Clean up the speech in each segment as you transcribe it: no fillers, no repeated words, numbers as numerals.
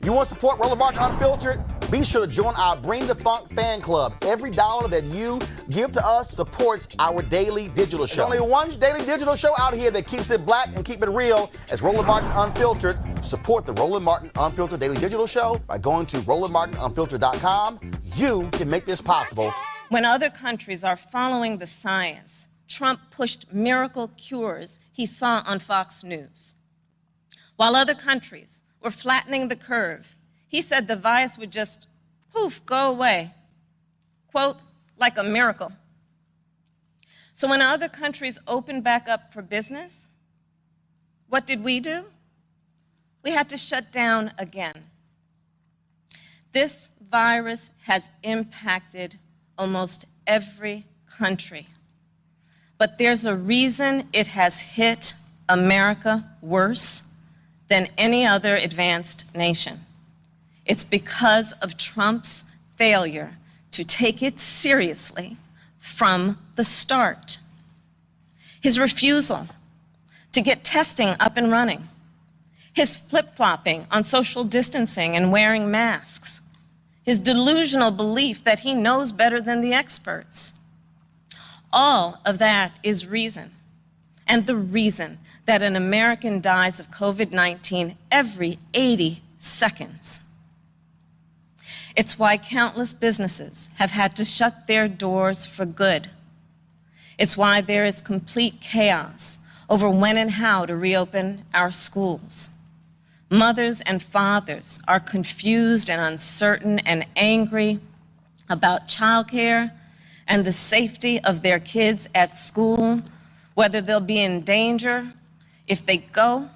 You want to support Roland Martin Unfiltered? Be sure to join our Bring the Funk fan club. Every dollar that you give to us supports our daily digital show. There's only one daily digital show out here that keeps it black and keep it real. It's Roland Martin Unfiltered. Support the Roland Martin Unfiltered daily digital show by going to RolandMartinUnfiltered.com. You can make this possible. When other countries are following the science, Trump pushed miracle cures he saw on Fox News. While other countries were flattening the curve, he said the virus would just, poof, go away. Quote, like a miracle. So when other countries opened back up for business, what did we do? We had to shut down again. This virus has impacted almost every country. But there's a reason it has hit America worse than any other advanced nation. It's because of Trump's failure to take it seriously from the start. His refusal to get testing up and running, his flip-flopping on social distancing and wearing masks, his delusional belief that he knows better than the experts. All of that is reason, and the reason that an American dies of COVID-19 every 80 seconds. It's why countless businesses have had to shut their doors for good. It's why there is complete chaos over when and how to reopen our schools. Mothers and fathers are confused and uncertain and angry about childcare and the safety of their kids at school, whether they'll be in danger if they go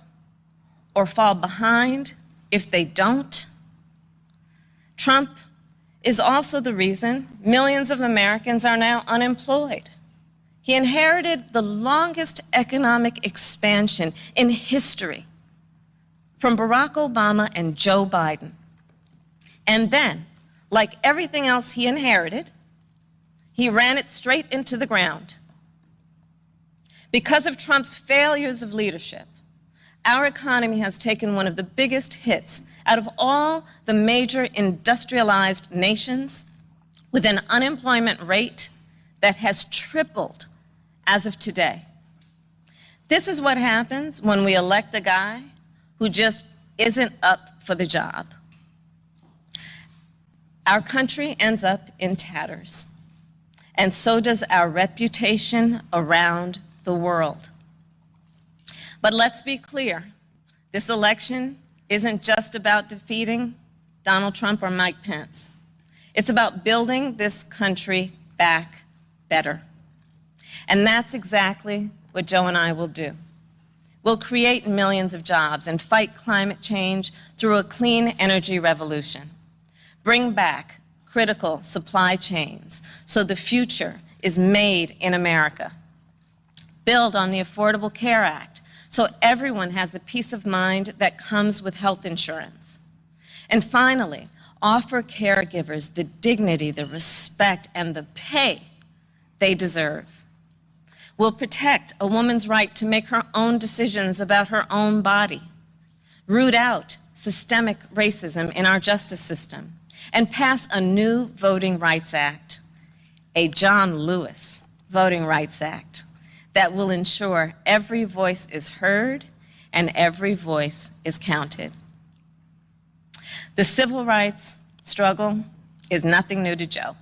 or fall behind if they don't. Trump is also the reason millions of Americans are now unemployed. He inherited the longest economic expansion in history from Barack Obama and Joe Biden. And then, like everything else he inherited, he ran it straight into the ground. Because of Trump's failures of leadership, our economy has taken one of the biggest hits out of all the major industrialized nations, with an unemployment rate that has tripled as of today. This is what happens when we elect a guy who just isn't up for the job. Our country ends up in tatters, and so does our reputation around the world. But let's be clear, this election isn't just about defeating Donald Trump or Mike Pence. It's about building this country back better. And that's exactly what Joe and I will do. We'll create millions of jobs and fight climate change through a clean energy revolution. Bring back critical supply chains so the future is made in America. Build on the Affordable Care Act so everyone has the peace of mind that comes with health insurance. And finally, offer caregivers the dignity, the respect, and the pay they deserve. We'll protect a woman's right to make her own decisions about her own body, root out systemic racism in our justice system, and pass a new Voting Rights Act, a John Lewis Voting Rights Act, that will ensure every voice is heard and every voice is counted. The civil rights struggle is nothing new to Joe.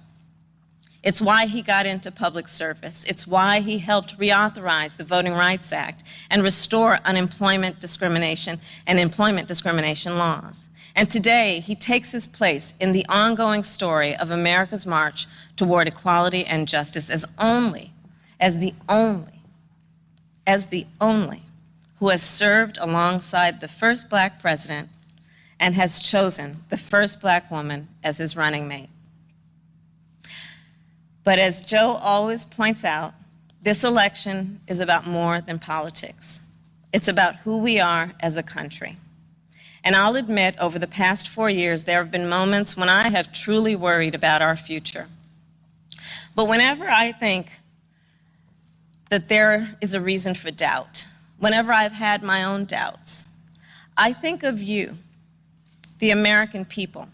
It's why he got into public service. It's why he helped reauthorize the Voting Rights Act and restore unemployment discrimination and employment discrimination laws. And today, he takes his place in the ongoing story of America's march toward equality and justice as the only who has served alongside the first black president and has chosen the first black woman as his running mate. But as Joe always points out, this election is about more than politics. It's about who we are as a country. And I'll admit, over the past 4 years, there have been moments when I have truly worried about our future. But whenever I think that there is a reason for doubt, whenever I've had my own doubts, I think of you the American people,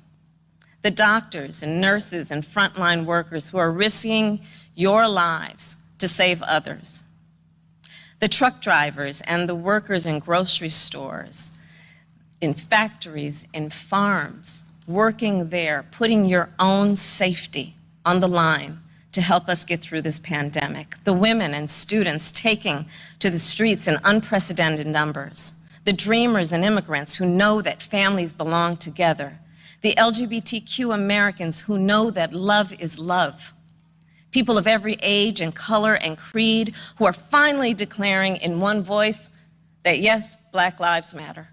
the doctors and nurses and frontline workers who are risking your lives to save others, the truck drivers and the workers in grocery stores, in factories, in farms, working there, putting your own safety on the line to help us get through this pandemic, the women and students taking to the streets in unprecedented numbers, the dreamers and immigrants who know that families belong together, the LGBTQ Americans who know that love is love, people of every age and color and creed who are finally declaring in one voice that yes, Black Lives Matter.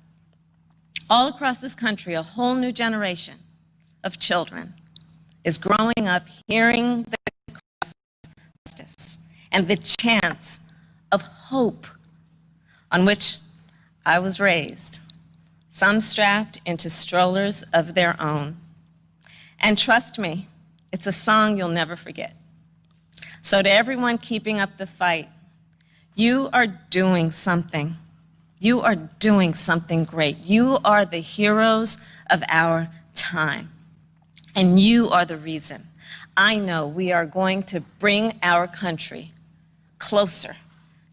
All across this country, a whole new generation of children is growing up hearing the cries of justice and the chants of hope on which I was raised, some strapped into strollers of their own. And trust me, it's a song you'll never forget. So to everyone keeping up the fight, you are doing something. You are doing something great. You are the heroes of our time. And you are the reason I know we are going to bring our country closer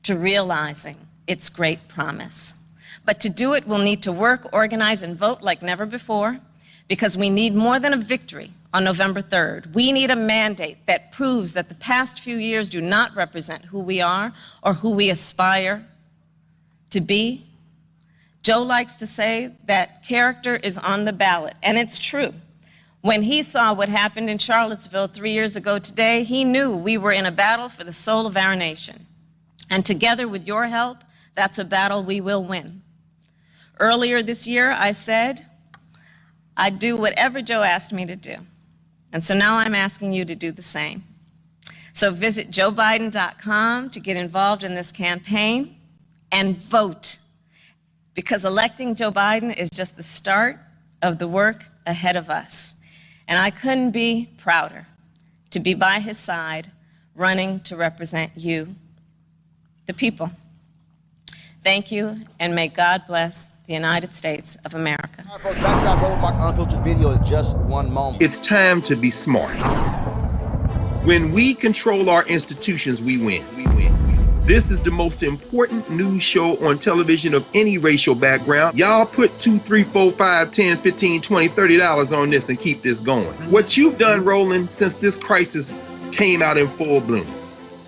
to realizing its great promise. But to do it, we'll need to work, organize, and vote like never before, because we need more than a victory on November 3rd. We need a mandate that proves that the past few years do not represent who we are or who we aspire to be. Joe likes to say that character is on the ballot, and it's true. When he saw what happened in Charlottesville 3 years ago today, he knew we were in a battle for the soul of our nation. And together with your help, that's a battle we will win. Earlier this year, I said I'd do whatever Joe asked me to do. And so now I'm asking you to do the same. So visit joebiden.com to get involved in this campaign and vote, because electing Joe Biden is just the start of the work ahead of us. And I couldn't be prouder to be by his side, running to represent you, the people. Thank you, and may God bless the United States of America. All right, folks, back to our Roland Martin Unfiltered video in just one moment. It's time to be smart. When we control our institutions, we win. This is the most important news show on television of any racial background. Y'all put $2, $3, $4, $5, $10, $15, $20, $30 on this and keep this going. What you've done, Roland, since this crisis came out in full bloom.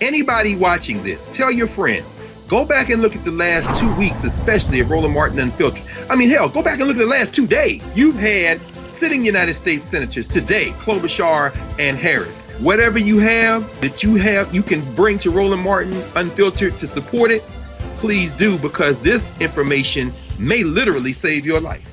Anybody watching this, tell your friends. Go back and look at the last 2 weeks, especially of Roland Martin Unfiltered. I mean, hell, go back and look at the last 2 days. You've had sitting United States senators today, Klobuchar and Harris. Whatever you have that you can bring to Roland Martin Unfiltered to support it, please do, because this information may literally save your life.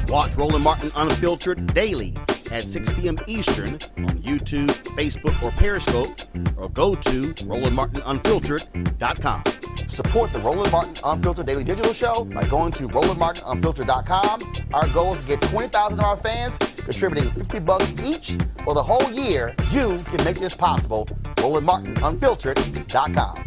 Watch Roland Martin Unfiltered daily at 6 p.m. Eastern on YouTube, Facebook, or Periscope, or go to RolandMartinUnfiltered.com. Support the Roland Martin Unfiltered Daily Digital Show by going to RolandMartinUnfiltered.com. Our goal is to get 20,000 of our fans contributing $50 each for the whole year. You can make this possible. RolandMartinUnfiltered.com.